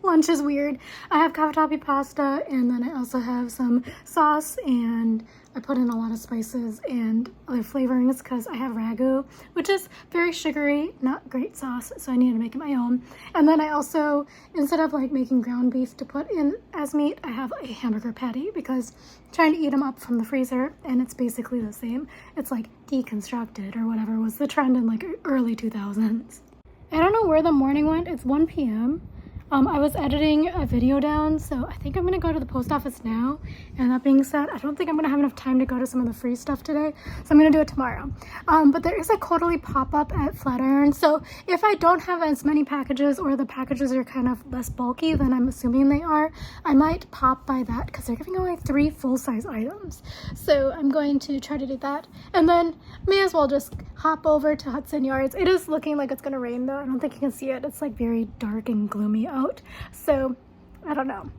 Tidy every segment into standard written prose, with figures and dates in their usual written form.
lunch is weird. I have cavatappi pasta, and then I also have some sauce, and I put in a lot of spices and other flavorings because I have ragu, which is very sugary, not great sauce, so I needed to make it my own. And then I also, instead of like making ground beef to put in as meat, I have a hamburger patty because I'm trying to eat them up from the freezer, and it's basically the same. It's like deconstructed or whatever was the trend in like early 2000s. I don't know where the morning went. It's 1 p.m. I was editing a video down, so I think I'm gonna go to the post office now. And that being said, I don't think I'm gonna have enough time to go to some of the free stuff today, so I'm gonna do it tomorrow. But there is a quarterly pop-up at Flatiron, so if I don't have as many packages or the packages are kind of less bulky than I'm assuming they are, I might pop by that because they're giving away 3 full-size items. So I'm going to try to do that, and then may as well just hop over to Hudson Yards. It is looking like it's gonna rain though. I don't think you can see it. It's like very dark and gloomy out, so I don't know.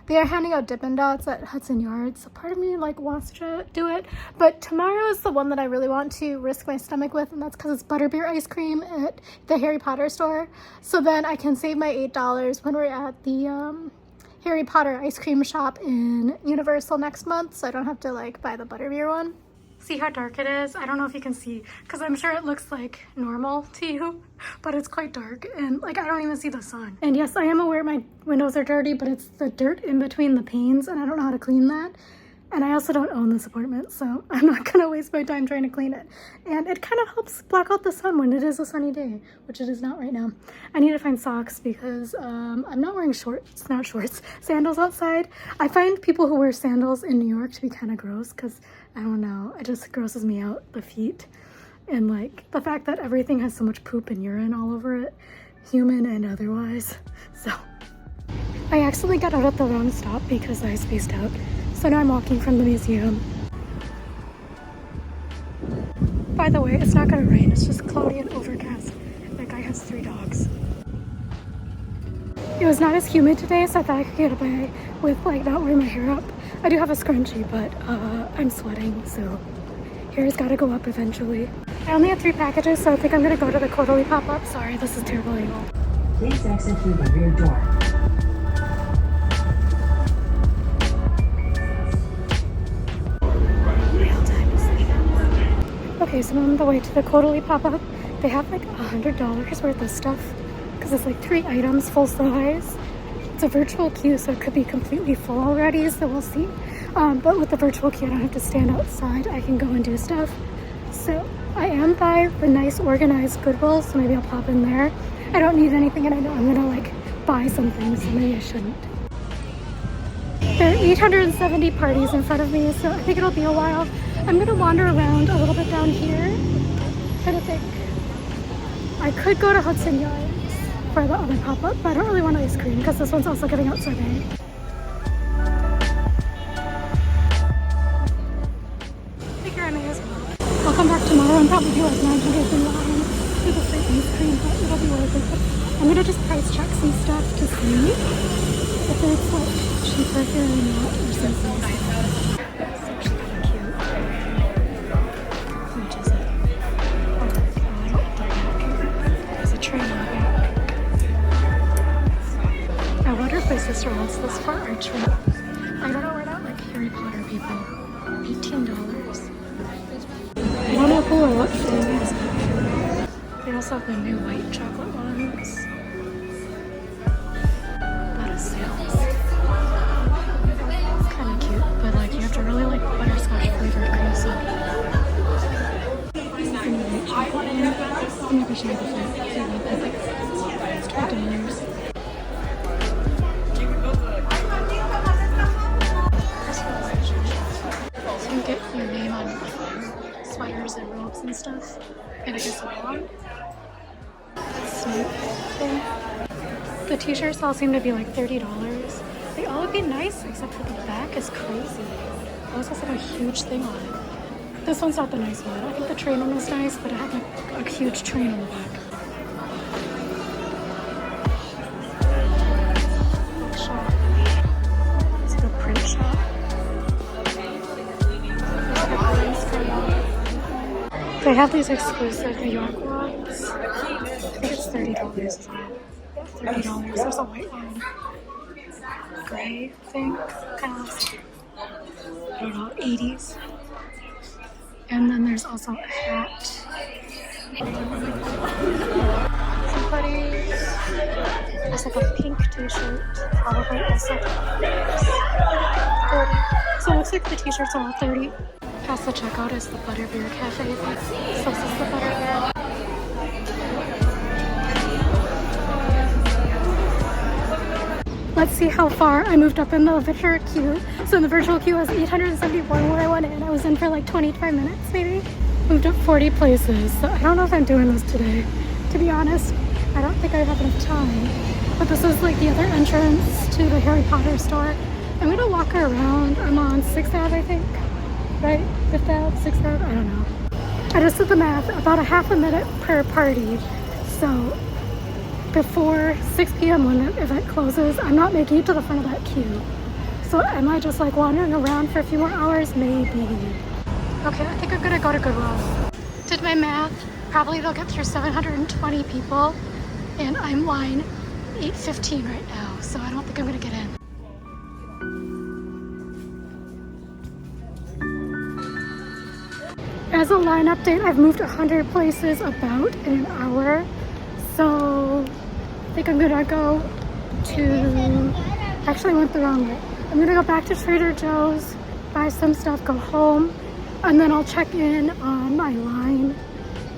They are handing out Dippin' Dots at Hudson Yards, so part of me like wants to do it, but tomorrow is the one that I really want to risk my stomach with, and that's because it's butterbeer ice cream at the Harry Potter store, so then I can save my $8 when we're at the Harry Potter ice cream shop in Universal next month, so I don't have to like buy the butterbeer one. See how dark it is? I don't know if you can see, because I'm sure it looks like normal to you, but it's quite dark, and like I don't even see the sun. And yes, I am aware my windows are dirty, but it's the dirt in between the panes, and I don't know how to clean that. And I also don't own this apartment, so I'm not gonna waste my time trying to clean it. And it kind of helps block out the sun when it is a sunny day, which it is not right now. I need to find socks because I'm not wearing sandals outside. I find people who wear sandals in New York to be kind of gross because, I don't know, it just grosses me out, the feet. And like the fact that everything has so much poop and urine all over it, human and otherwise. So I accidentally got out at the wrong stop because I spaced out. So now I'm walking from the museum. By the way, it's not gonna rain, it's just cloudy and overcast. That guy has 3 dogs. It was not as humid today, so I thought I could get away with like not wearing my hair up. I do have a scrunchie, but I'm sweating, so hair's gotta go up eventually. I only have 3 packages, so I think I'm gonna go to the quarterly pop-up. Sorry, this is terrible angle. Please exit through the rear door. Okay, so I'm on the way to the quarterly pop-up. They have like $100 worth of stuff because it's like 3 items full size. It's a virtual queue, so it could be completely full already, so we'll see. But with the virtual queue, I don't have to stand outside. I can go and do stuff. So I am by the nice organized Goodwill, so maybe I'll pop in there. I don't need anything, and I know I'm gonna like buy something, so maybe I shouldn't. There are 870 parties in front of me, so I think it'll be a while. I'm gonna wander around a little bit down here. Trying to think. I could go to Hudson Yards for the other pop-up, but I don't really want ice cream because this one's also giving out sorbet. I figure I may as well. I'll come back tomorrow and probably do like 900 in line for the free ice cream, but it'll be worth it. I'm gonna just price check some stuff to see if it's like cheaper here or not, or something. My sister wants this for our trip. I don't know where that like Harry Potter people. $18. I don't know who or what things. They also have the new white chocolate ones. A lot of sales. It's kind of cute, but like you have to really like butterscotch flavored cream soda. This is the new white chocolate one. I'm not gonna show you the flavor. It's $12. And robes and stuff, and I guess a wand. The t-shirts all seem to be like $30. They all would be nice except for the back is crazy. It also has like a huge thing on it. This one's not the nice one. I think the train one was nice, but it had like a huge train on the back. Shop. It's like a print shop. They have these exclusive New York ones. I think it's $30 as well. $30. There's a white one. Gray thing. Kind of looks like, I don't know, 80s. And then there's also a hat. Some hoodies. There's like a pink t-shirt. Probably also 30. So it looks like the t-shirts are all 30. Past the checkout is the Butterbeer Cafe. So this is the Butterbeer. Let's see how far I moved up in the virtual queue. So in the virtual queue, I was 871 when I went in. I was in for like 25 minutes maybe. Moved up 40 places. So I don't know if I'm doing this today. To be honest, I don't think I have enough time. But this is like the other entrance to the Harry Potter store. I'm gonna walk around. I'm on 6th Ave, I think. Right? 5th Ave, 6th Ave? I don't know. I just did the math. About a half a minute per party. So before 6 p.m. when the event closes, I'm not making it to the front of that queue. So am I just like wandering around for a few more hours? Maybe. Okay, I think I'm gonna go to Goodwill. Did my math. Probably they'll get through 720 people. And I'm line 815 right now. So I don't think I'm gonna get in. As a line update, I've moved 100 places about in an hour. So I think I'm gonna go to, actually I went the wrong way. I'm gonna go back to Trader Joe's, buy some stuff, go home, and then I'll check in on my line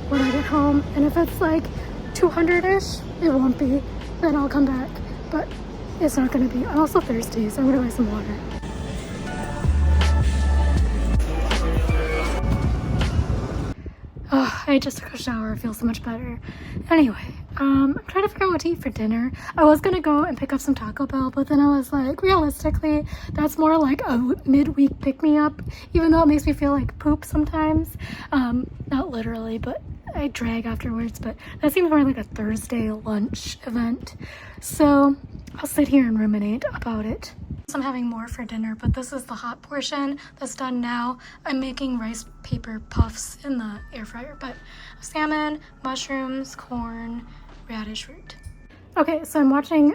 when I get home. And if it's like 200-ish, it won't be, then I'll come back. But it's not gonna be. I'm also thirsty, so I'm gonna buy some water. Oh, I just took a shower. I feel so much better. Anyway, I'm trying to figure out what to eat for dinner. I was gonna go and pick up some Taco Bell, but then I was like, realistically, that's more like a midweek pick-me-up, even though it makes me feel like poop sometimes. Not literally, but I drag afterwards, but that seems more like a Thursday lunch event. So I'll sit here and ruminate about it. So I'm having more for dinner, but this is the hot portion that's done now. I'm making rice paper puffs in the air fryer, but salmon, mushrooms, corn, radish root. Okay, so I'm watching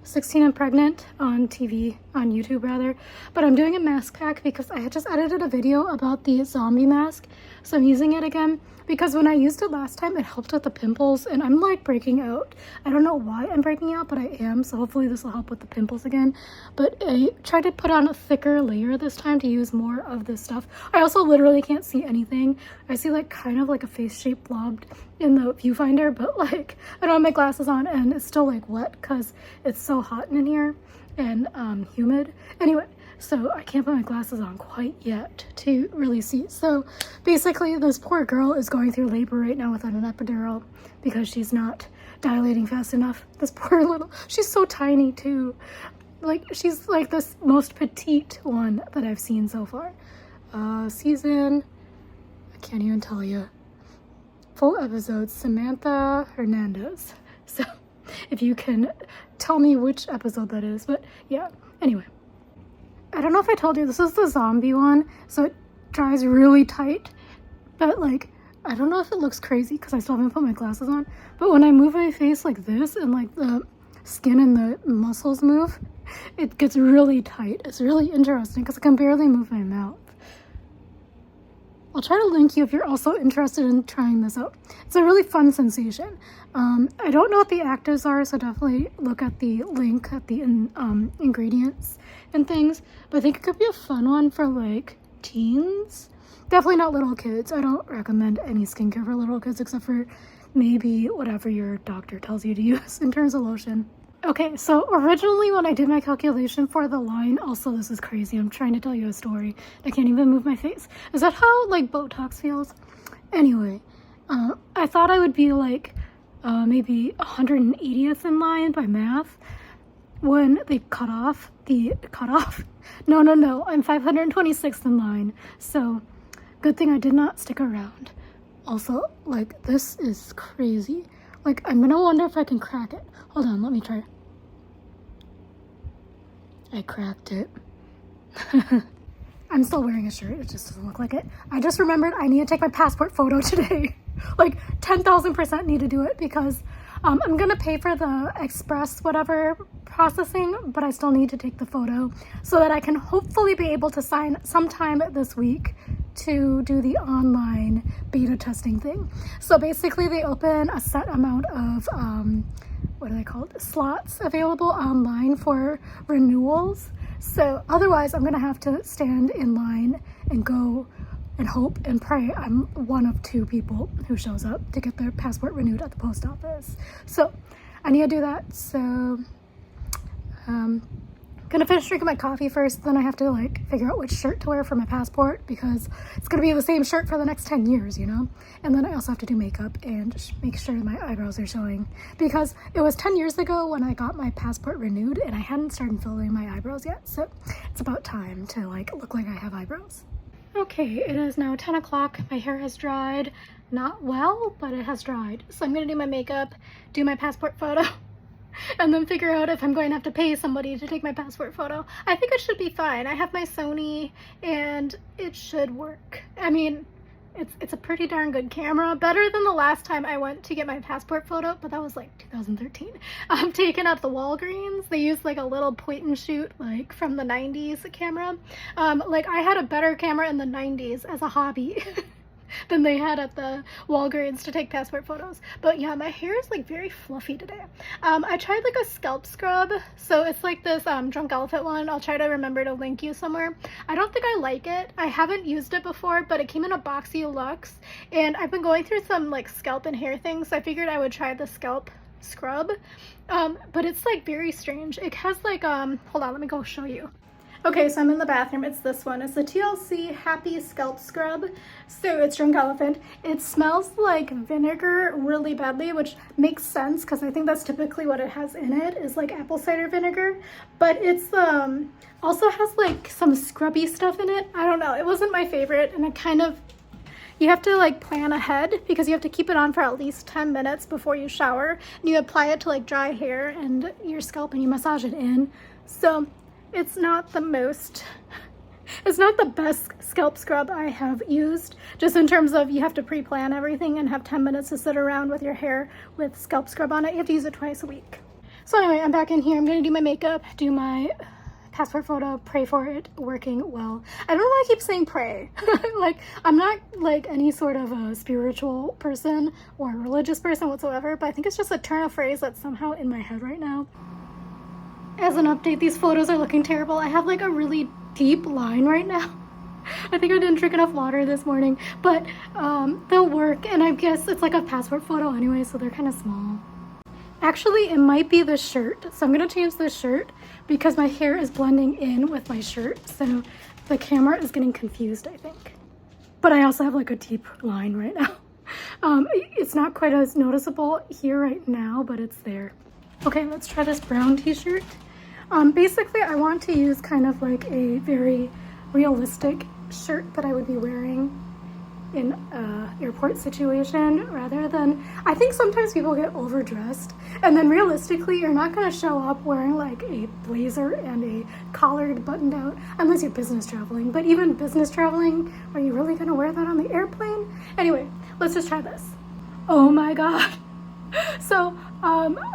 16 and Pregnant on TV, on YouTube rather, but I'm doing a mask pack because I had just edited a video about the zombie mask, so I'm using it again because when I used it last time, it helped with the pimples, and I'm like breaking out. I don't know why I'm breaking out, but I am, so hopefully this will help with the pimples again. But I tried to put on a thicker layer this time to use more of this stuff. I also literally can't see anything. I see like kind of like a face-shaped blob in the viewfinder, but like I don't have my glasses on and it's still like wet because it's so hot in here and humid. Anyway, so I can't put my glasses on quite yet to really see. So basically this poor girl is going through labor right now without an epidural because she's not dilating fast enough. This poor little, she's so tiny too. Like she's like this most petite one that I've seen so far. Season, I can't even tell you. Full episodes, Samantha Hernandez. So if you can tell me which episode that is, but yeah, anyway. I don't know if I told you, this is the zombie one, so it dries really tight, but like, I don't know if it looks crazy because I still haven't put my glasses on, but when I move my face like this and like the skin and the muscles move, it gets really tight. It's really interesting because I can barely move my mouth. I'll try to link you if you're also interested in trying this out. It's a really fun sensation. I don't know what the actives are, so definitely look at the link at the ingredients and things, but I think it could be a fun one for like teens. Definitely not little kids. I don't recommend any skincare for little kids except for maybe whatever your doctor tells you to use in terms of lotion. Okay, so originally when I did my calculation for the line, also this is crazy, I'm trying to tell you a story. I can't even move my face. Is that how like Botox feels? Anyway, I thought I would be like maybe 180th in line by math when they cut off. No, I'm 526th in line. So good thing I did not stick around. Also, like this is crazy. Like I'm gonna wonder if I can crack it. Hold on, let me try. I cracked it. I'm still wearing a shirt, it just doesn't look like it. I just remembered I need to take my passport photo today. Like 10,000% need to do it because I'm gonna pay for the express whatever processing, but I still need to take the photo so that I can hopefully be able to sign sometime this week to do the online beta testing thing. So basically they open a set amount of what are they called, slots available online for renewals. So otherwise I'm gonna have to stand in line and go and hope and pray I'm one of 2 people who shows up to get their passport renewed at the post office. So I need to do that. So gonna finish drinking my coffee first, then I have to like figure out which shirt to wear for my passport because it's gonna be the same shirt for the next 10 years, you know? And then I also have to do makeup and just make sure my eyebrows are showing because it was 10 years ago when I got my passport renewed and I hadn't started filling my eyebrows yet. So it's about time to like look like I have eyebrows. Okay, it is now 10 o'clock. My hair has dried. Not well, but it has dried. So I'm gonna do my makeup, do my passport photo, and then figure out if I'm going to have to pay somebody to take my passport photo. I think it should be fine. I have my Sony and it should work. I mean, it's a pretty darn good camera. Better than the last time I went to get my passport photo, but that was like 2013. I'm taken at the Walgreens. They used like a little point and shoot like from the 90s camera. Like I had a better camera in the 90s as a hobby than they had at the Walgreens to take passport photos. But yeah, my hair is like very fluffy today. I tried like a scalp scrub, so it's like this Drunk Elephant one. I'll try to remember to link you somewhere. I don't think I like it. I haven't used it before, but it came in a boxy luxe, and I've been going through some like scalp and hair things, so I figured I would try the scalp scrub. But it's like very strange. It has like hold on, let me go show you. Okay, so I'm in the bathroom. It's this one. It's the TLC Happy Scalp Scrub. So it's Drunk Elephant. It smells like vinegar really badly, which makes sense because I think that's typically what it has in it, is like apple cider vinegar. But it's also has like some scrubby stuff in it. I don't know. It wasn't my favorite, and it kind of, you have to like plan ahead because you have to keep it on for at least 10 minutes before you shower. And you apply it to like dry hair and your scalp and you massage it in. So it's not the best scalp scrub I have used, just in terms of you have to pre-plan everything and have 10 minutes to sit around with your hair with scalp scrub on it. You have to use it twice a week. So anyway, I'm back in here. I'm gonna do my makeup, do my passport photo, pray for it working well. I don't know why I keep saying pray. Like, I'm not like any sort of a spiritual person or a religious person whatsoever, but I think it's just a turn of phrase that's somehow in my head right now. As an update, these photos are looking terrible. I have like a really deep line right now. I think I didn't drink enough water this morning, but they'll work, and I guess it's like a passport photo anyway, so they're kind of small. Actually, it might be the shirt, so I'm gonna change the shirt because my hair is blending in with my shirt, so the camera is getting confused, I think. But I also have like a deep line right now. It's not quite as noticeable here right now, but it's there. Okay, let's try this brown t-shirt. Basically, I want to use kind of like a very realistic shirt that I would be wearing in an airport situation rather than, I think sometimes people get overdressed, and then realistically, you're not going to show up wearing like a blazer and a collared buttoned out unless you're business traveling. But even business traveling, are you really going to wear that on the airplane? Anyway, let's just try this. Oh my God. So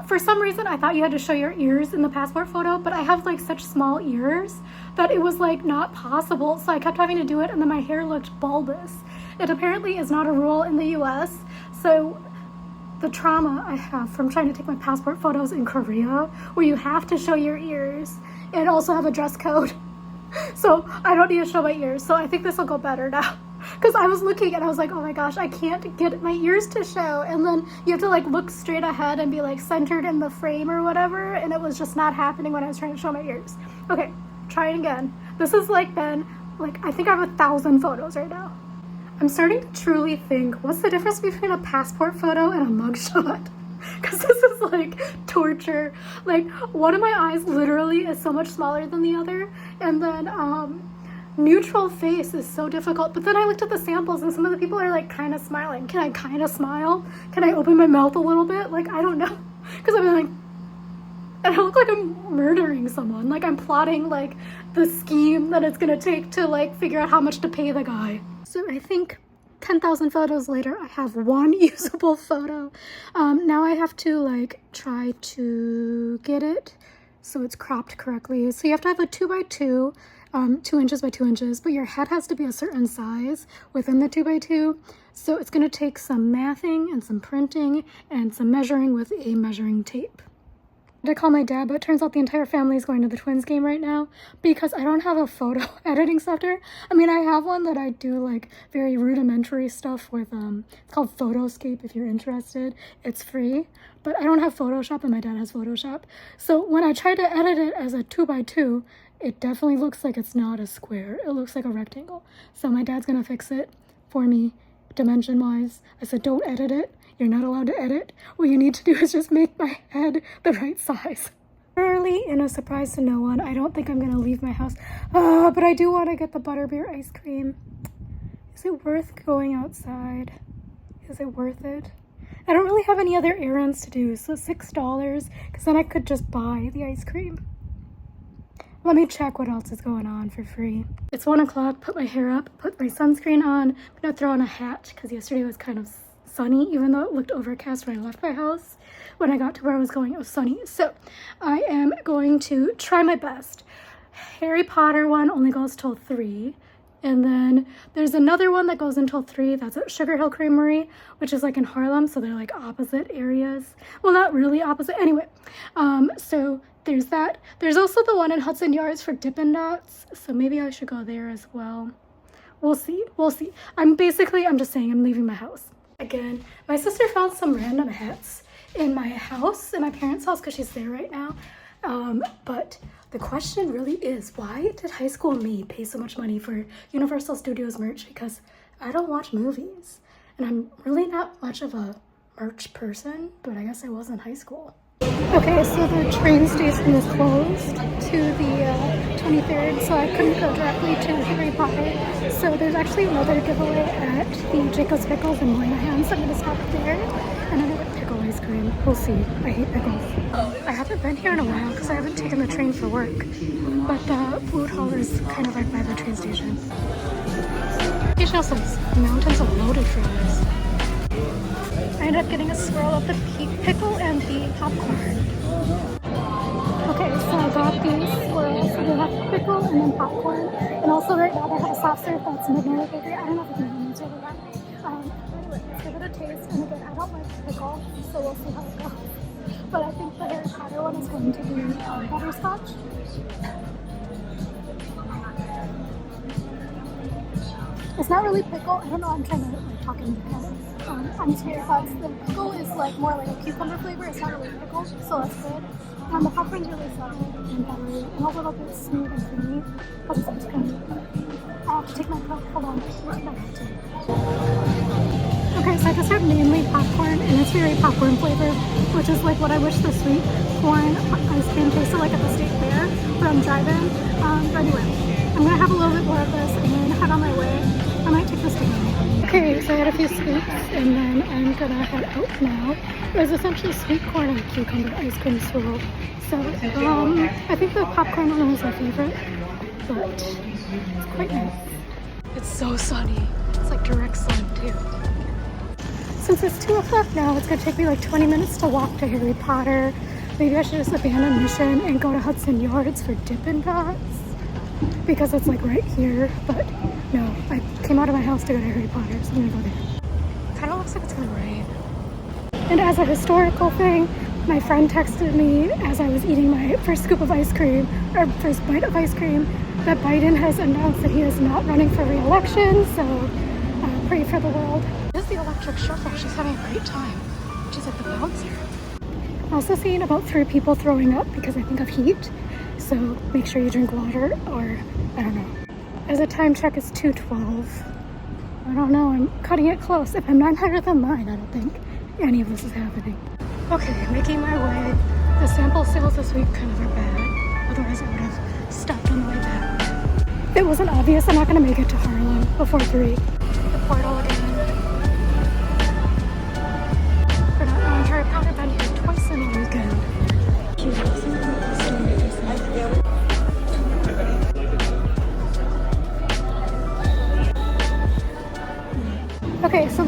for some reason I thought you had to show your ears in the passport photo, but I have like such small ears that it was like not possible, so I kept having to do it, and then my hair looked bulbous. It apparently is not a rule in the US, so the trauma I have from trying to take my passport photos in Korea, where you have to show your ears and also have a dress code, so I don't need to show my ears, so I think this will go better now. Because I was looking and I was like, oh my gosh, I can't get my ears to show. And then you have to like look straight ahead and be like centered in the frame or whatever. And it was just not happening when I was trying to show my ears. Okay, trying again. This has like been, like, I think I have 1,000 photos right now. I'm starting to truly think, what's the difference between a passport photo and a mugshot? Because this is like torture. Like, one of my eyes literally is so much smaller than the other. And then, neutral face is so difficult. But then I looked at the samples and some of the people are like kind of smiling. Can I kind of smile? Can I open my mouth a little bit? Like, I don't know. Because I'm like, and I look like I'm murdering someone. Like I'm plotting like the scheme that it's gonna take to like figure out how much to pay the guy. So I think 10,000 photos later, I have one usable photo. Now I have to like try to get it so it's cropped correctly. So you have to have a 2x2, 2 inches by 2 inches, but your head has to be a certain size within the 2x2. So it's going to take some mathing and some printing and some measuring with a measuring tape. I call my dad, but it turns out the entire family is going to the Twins game right now because I don't have a photo editing software. I mean, I have one that I do like very rudimentary stuff with. It's called Photoscape if you're interested. It's free, but I don't have Photoshop and my dad has Photoshop. So when I try to edit it as a 2x2, it definitely looks like it's not a square. It looks like a rectangle. So my dad's gonna fix it for me dimension-wise. I said, don't edit it. You're not allowed to edit. What you need to do is just make my head the right size. Early in a surprise to no one, I don't think I'm gonna leave my house. But I do want to get the butterbeer ice cream. Is it worth going outside? Is it worth it? I don't really have any other errands to do, so $6, because then I could just buy the ice cream. Let me check what else is going on for free. It's 1 o'clock, put my hair up, put my sunscreen on. I'm gonna throw on a hat, because yesterday was kind of sunny, even though it looked overcast when I left my house. When I got to where I was going, it was sunny. So I am going to try my best. Harry Potter one only goes till 3. And then there's another one that goes until 3. That's at Sugar Hill Creamery, which is like in Harlem. So they're like opposite areas. Well, not really opposite. Anyway, so there's that. There's also the one in Hudson Yards for Dippin' Dots. So maybe I should go there as well. We'll see. We'll see. I'm just saying I'm leaving my house. Again, my sister found some random hats in my house, in my parents' house, because she's there right now. But the question really is, why did high school me pay so much money for Universal Studios merch? Because I don't watch movies, and I'm really not much of a merch person, but I guess I was in high school. Okay, so the train station is closed to the 23rd, so I couldn't go directly to Harry Potter. So there's actually another giveaway at the Jacob's Pickles in Moynihan, so I'm going to stop there and I'm going to get pickle ice cream. We'll see. I hate pickles. I haven't been here in a while because I haven't taken the train for work, but the food hall is kind of right by the train station. Occasional says mountains of loaded fries. I ended up getting a swirl of the pickle and the popcorn. Okay, so I got these swirls. So they have pickle and then popcorn. And also right now they have a soft serve that's Midnight Bakery. I don't know if you can answer that. Anyway, let's give it a taste. And again, I don't like pickle, so we'll see how it goes. But I think the Harry Potter one is going to be butterscotch. It's not really pickle. I don't know. I'm trying to like talk into the camera. I'm terrified. The pickle is like more like a cucumber flavor. It's not really pickle, so that's good. The popcorn's really soft and buttery and a little bit smooth and creamy. But it's ice cream. I have to take my cup. Hold on. Okay, so I just have mainly popcorn, and it's very popcorn flavored, which is like what I wish the sweet corn ice cream tasted like at the state fair. But I'm driving. But anyway, I'm gonna have a little bit more of this and then head on my way. I might take this to go. Okay, so I had a few sweets, and then I'm gonna head out now. It was essentially sweet corn and cucumber ice cream swirl. So, I think the popcorn one was my favorite, but it's quite nice. It's so sunny. It's like direct sun too. Since it's 2 o'clock now, it's gonna take me like 20 minutes to walk to Harry Potter. Maybe I should just abandon mission and go to Hudson Yards for Dippin' Dots, because it's like right here, but no, I came out of my house to go to Harry Potter, so I'm gonna go there. Kind of looks like it's gonna rain. And as a historical thing, my friend texted me as I was eating my first scoop of ice cream, or first bite of ice cream, that Biden has announced that he is not running for re-election, so pray for the world. This is the electric shuffle. She's having a great time. She's like the bouncer. I'm also seeing about 3 people throwing up because I think of heat, so make sure you drink water, or I don't know. As a time check, it's 2:12. I don't know, I'm cutting it close. If I'm not higher than mine, I don't think any of this is happening. Okay, making my way. The sample sales this week kind of are bad. Otherwise I would have stopped on the way back. If it wasn't obvious, I'm not gonna make it to Harlem before 3. The portal again. For not knowing Harry Potter, been here twice in a weekend.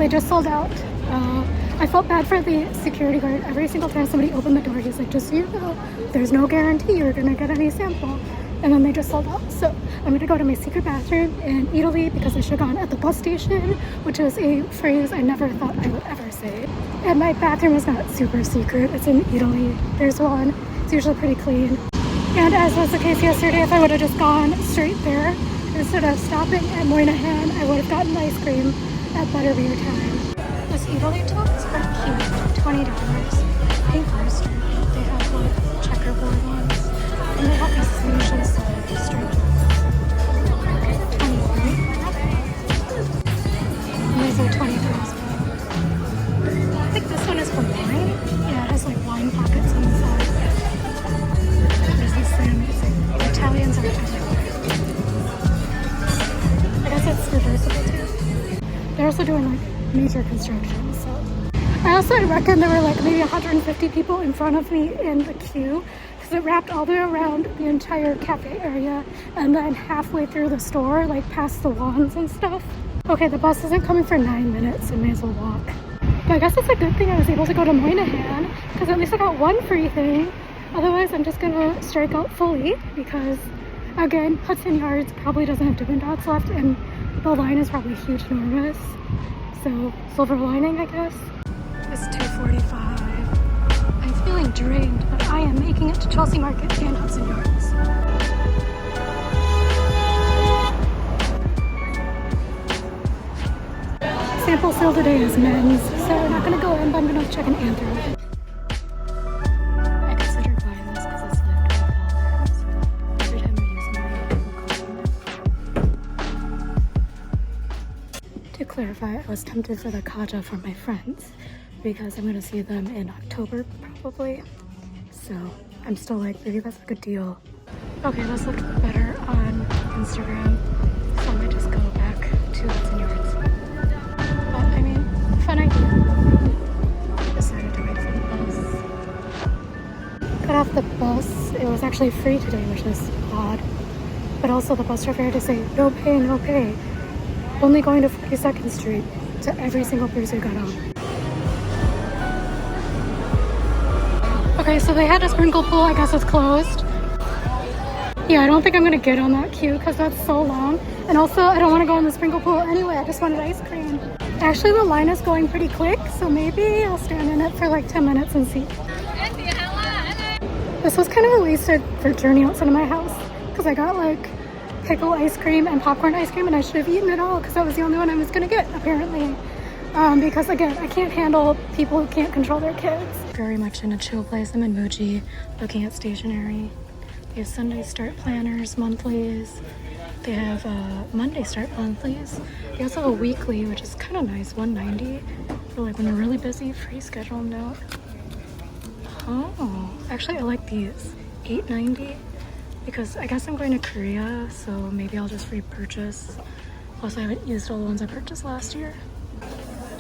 they just sold out. I felt bad for the security guard. Every single time somebody opened the door, he's like, just so you know, there's no guarantee you're gonna get any sample. And then they just sold out. So I'm gonna go to my secret bathroom in Italy because I should have gone at the bus station, which is a phrase I never thought I would ever say. And my bathroom is not super secret. It's in Italy. There's one. It's usually pretty clean. And as was the case yesterday, if I would have just gone straight there, instead of stopping at Moynihan, I would have gotten ice cream at Butterbeer Time. This Italy top is quite cute. $20. Pink rooster. They have like checkerboard ones. And they have these usually straight. 23. And these are 20 as well. I think this one is for wine. Yeah, it has like wine pockets on the side. There's this thing. It's like Italians are Italian. I guess it's reversible too. They're also doing like major construction, so. I also reckon there were like maybe 150 people in front of me in the queue because it wrapped all the way around the entire cafe area and then halfway through the store, like past the wands and stuff. Okay, the bus isn't coming for 9 minutes, so I may as well walk. But I guess it's a good thing I was able to go to Moynihan because at least I got one free thing. Otherwise, I'm just gonna strike out fully because, again, Hudson Yards probably doesn't have Dippin' Dots left and the line is probably huge, enormous. So, silver lining, I guess. It's 2:45. I'm feeling drained, but I am making it to Chelsea Market and Hudson Yards. Sample sale today is men's, so we're not gonna go in, but I'm gonna check an Anthro. I considered buying this because it's like $12. Every time I use my To clarify, I was tempted for the kaja for my friends because I'm gonna see them in October probably. So I'm still like, maybe that's a good deal. Okay, this looked better on Instagram, so I might just go back to Hudson Yards. But I mean, fun idea. Decided to wait for the bus. Got off the bus. It was actually free today, which is odd. But also the bus driver had to say, no pay, no pay. Only going to 42nd Street to every single person who got on. Okay, so they had a sprinkle pool. I guess it's closed. Yeah, I don't think I'm gonna get on that queue because that's so long. And also, I don't want to go in the sprinkle pool anyway. I just wanted ice cream. Actually, the line is going pretty quick, so maybe I'll stand in it for like 10 minutes and see. This was kind of a wasted for journey outside of my house because I got like pickle ice cream and popcorn ice cream and I should have eaten it all because that was the only one I was gonna get apparently. Because again, I can't handle people who can't control their kids. Very much in a chill place. I'm in Muji looking at stationery. They have Sunday start planners, monthlies. They have Monday start monthlies. They also have a weekly, which is kind of nice, $190 for like when you're really busy, free schedule note. Oh, actually I like these, $8.90 because I guess I'm going to Korea, so maybe I'll just repurchase. Plus I haven't used all the ones I purchased last year.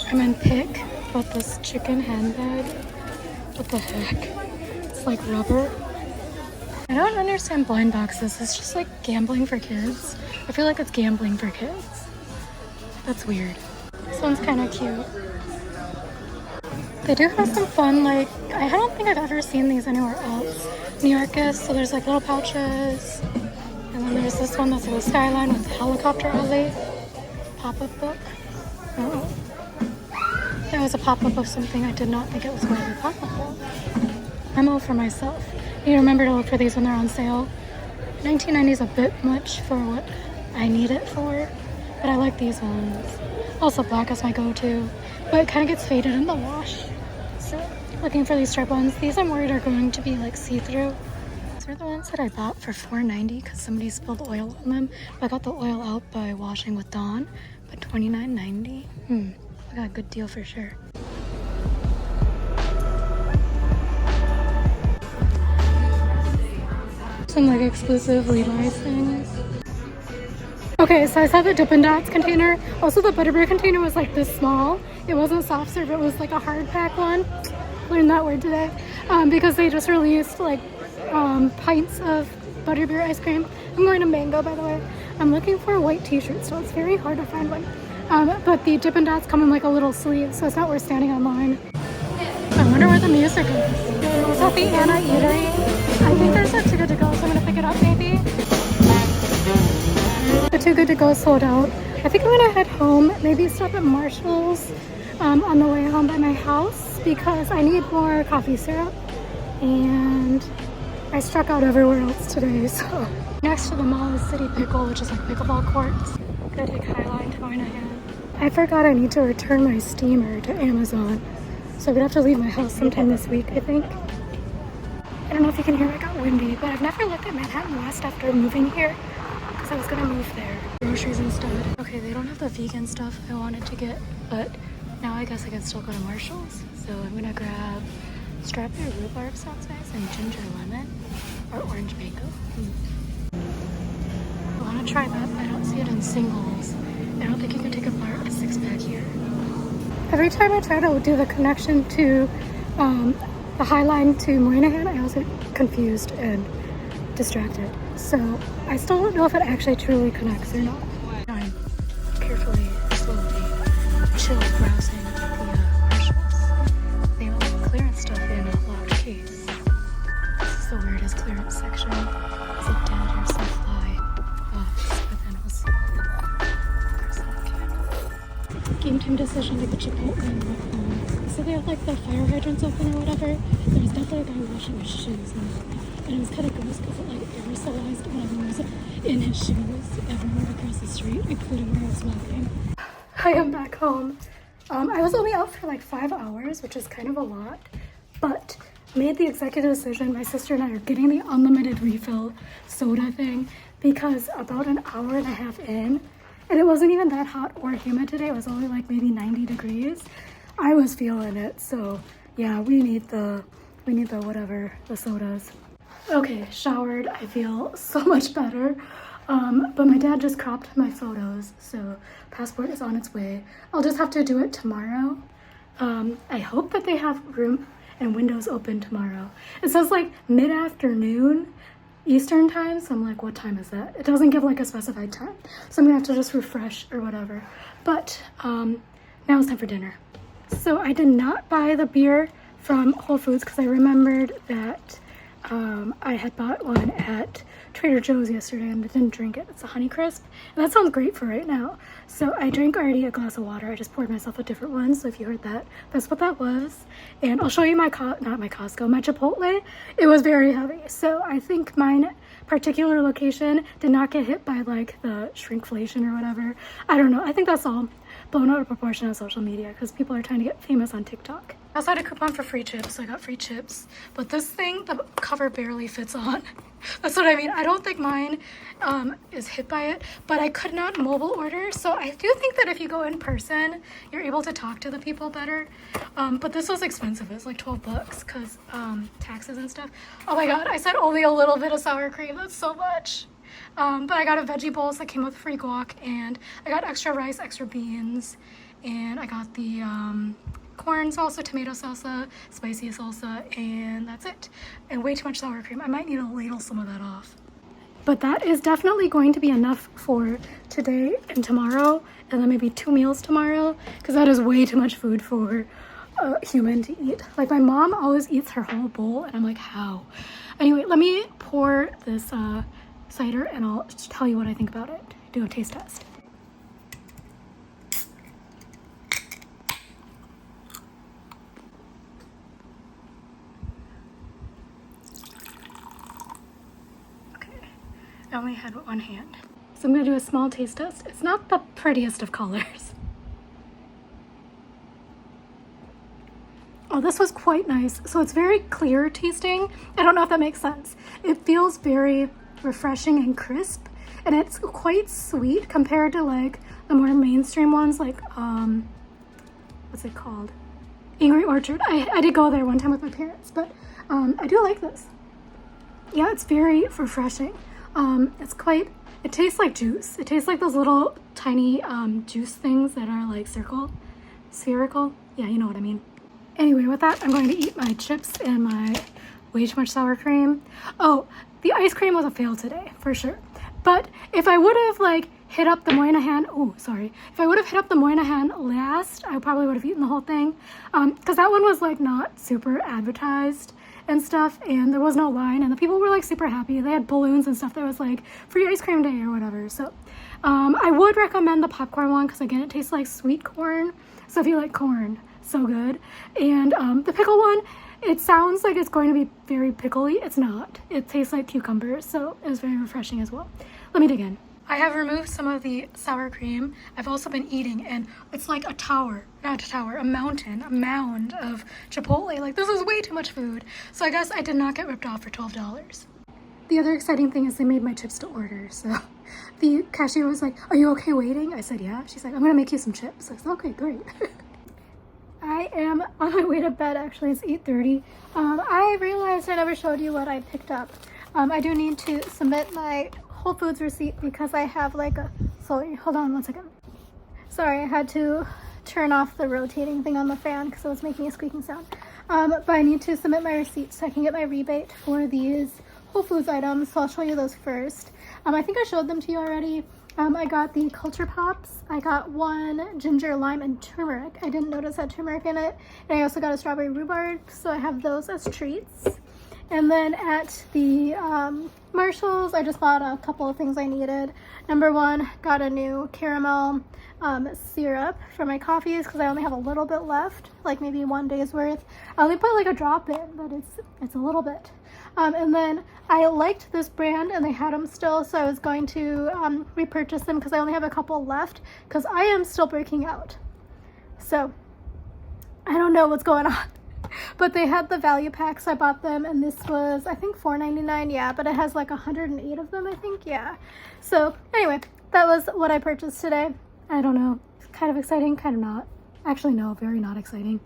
I'm in Pick, bought this chicken handbag. What the heck? It's like rubber. I don't understand blind boxes. It's just like gambling for kids. I feel like it's gambling for kids. That's weird. This one's kind of cute. They do have some fun, like, I don't think I've ever seen these anywhere else. New Yorkers, so there's like little pouches. And then there's this one that's like a skyline with helicopter alley. Pop-up book. Oh. It was a pop-up of something I did not think it was going to be pop-up. Memo for myself. You remember to look for these when they're on sale. $19.90 is a bit much for what I need it for, but I like these ones. Also black is my go-to, but it kind of gets faded in the wash. So looking for these striped ones. These I'm worried are going to be like see-through. These are the ones that I bought for $4.90 because somebody spilled oil on them. I got the oil out by washing with Dawn, but $29.90. I got a good deal for sure. Some like exclusive Levi's things. Okay, so I saw the Dippin' Dots container. Also the Butterbeer container was like this small. It wasn't soft serve, it was like a hard pack one. Learned that word today. Because they just released like pints of Butterbeer ice cream. I'm going to Mango, by the way. I'm looking for a white t-shirt, so it's very hard to find one. But the Dippin' Dots come in like a little sleeve, so it's not worth standing on line. I wonder where the music is. Is that the Anna Eatery? I think there's a Too Good To Go, so I'm gonna pick it up maybe. The Too Good To Go sold out. I think I'm gonna head home, maybe stop at Marshall's on the way home by my house because I need more coffee syrup and I struck out everywhere else today, so. Next to the mall is City Pickle, which is like pickleball courts. Gonna take Highline to Moynihan. I forgot I need to return my steamer to Amazon, so I'm gonna have to leave my house sometime this week, I think. I don't know if you can hear it got windy, but I've never looked at Manhattan West after moving here because I was gonna move there. Groceries instead. Okay, they don't have the vegan stuff I wanted to get, but now I guess I can still go to Marshall's. So I'm gonna grab strawberry rhubarb soft size and ginger lemon or orange mango. I want to try that, but I don't see it in singles. I don't think you can take apart a 6-pack here. Every time I try to do the connection to the Highline to Moynihan, I always get confused and distracted. So I still don't know if it actually truly connects or not. I'm carefully, slowly, chill browsing the Marshalls. They have all clearance stuff in a locked case. This is the weirdest clearance section. It's a dead or supply box, but then also Game time decision to get Chipotle and walk home. So they have like the fire hydrants open or whatever. There's definitely a guy washing his shoes now. And it was kind of gross because it like aerosolized whatever was in his shoes everywhere across the street, including where I was walking. I am back home. I was only out for like 5 hours, which is kind of a lot, but made the executive decision. My sister and I are getting the unlimited refill soda thing because about an hour and a half in, and it wasn't even that hot or humid today. It was only like maybe 90 degrees. I was feeling it, so yeah, we need the whatever, the sodas. Okay, showered. I feel so much better. But my dad just cropped my photos, so passport is on its way. I'll just have to do it tomorrow. I hope that they have room and windows open tomorrow. It says like mid-afternoon Eastern time, so I'm like, what time is that? It doesn't give like a specified time, so I'm gonna have to just refresh or whatever. But now it's time for dinner. So I did not buy the beer from Whole Foods because I remembered that I had bought one at Trader Joe's yesterday and I didn't drink it. It's a Honeycrisp, and that sounds great for right now. So I drank already a glass of water. I just poured myself a different one, so if you heard that, that's what that was. And I'll show you my Costco, my Chipotle. It was very heavy, so I think mine particular location did not get hit by like the shrinkflation or whatever. I don't know. I think that's all blown out of proportion on social media because people are trying to get famous on TikTok. I also had a coupon for free chips, so I got free chips. But this thing, the cover barely fits on. That's what I mean. I don't think mine is hit by it, but I could not mobile order. So I do think that if you go in person, you're able to talk to the people better. But this was expensive. It was like 12 bucks because taxes and stuff. Oh my God, I said only a little bit of sour cream. That's so much. But I got a veggie bowl that came with free guac, and I got extra rice, extra beans, and I got the corn salsa, tomato salsa, spicy salsa, and that's it. And way too much sour cream. I might need to ladle some of that off. But that is definitely going to be enough for today and tomorrow, and then maybe 2 meals tomorrow, because that is way too much food for a human to eat. Like my mom always eats her whole bowl, and I'm like, how? Anyway, let me pour this cider and I'll tell you what I think about it. Do a taste test. Okay, I only had one hand. So I'm gonna do a small taste test. It's not the prettiest of colors. Oh, this was quite nice. So it's very clear tasting. I don't know if that makes sense. It feels very refreshing and crisp, and it's quite sweet compared to like the more mainstream ones like what's it called, Angry Orchard. I did go there one time with my parents, but I do like this. Yeah, it's very refreshing. It tastes like juice. It tastes like those little tiny juice things that are like spherical. Yeah, you know what I mean. Anyway, with that, I'm going to eat my chips and my way too much sour cream. Oh, the ice cream was a fail today, for sure. But if I would have like hit up the Moynihan, if I would have hit up the Moynihan last, I probably would have eaten the whole thing. Because that one was like not super advertised and stuff, and there was no line, and the people were like super happy. They had balloons and stuff that was like free ice cream day or whatever. So I would recommend the popcorn one because again, it tastes like sweet corn. So if you like corn, so good. And the pickle one, it sounds like it's going to be very pickly. It's not. It tastes like cucumbers, so it was very refreshing as well. Let me dig in. I have removed some of the sour cream. I've also been eating, and it's like a tower, not a tower, a mountain, a mound of Chipotle. Like, this is way too much food. So I guess I did not get ripped off for $12. The other exciting thing is they made my chips to order. So the cashier was like, "Are you okay waiting?" I said, "Yeah." She's like, "I'm gonna make you some chips." I said, "Okay, great." I am on my way to bed, actually. It's 8:30. I realized I never showed you what I picked up. I do need to submit my Whole Foods receipt because I have like a, sorry, hold on one second. Sorry, I had to turn off the rotating thing on the fan because it was making a squeaking sound. But I need to submit my receipt so I can get my rebate for these Whole Foods items, so I'll show you those first. I think I showed them to you already. I got the Culture Pops. I got one ginger, lime, and turmeric. I didn't notice that turmeric in it. And I also got a strawberry rhubarb, so I have those as treats. And then at the Marshalls, I just bought a couple of things I needed. Number one, got a new caramel syrup for my coffees because I only have a little bit left, like maybe 1 day's worth. I only put like a drop in, but it's a little bit. And then I liked this brand and they had them still, so I was going to repurchase them because I only have a couple left because I am still breaking out. So I don't know what's going on. But they had the value pack, so I bought them, and this was, I think, $4.99, yeah, but it has like 108 of them, I think, yeah. So anyway, that was what I purchased today. I don't know, kind of exciting, kind of not. Actually, no, very not exciting.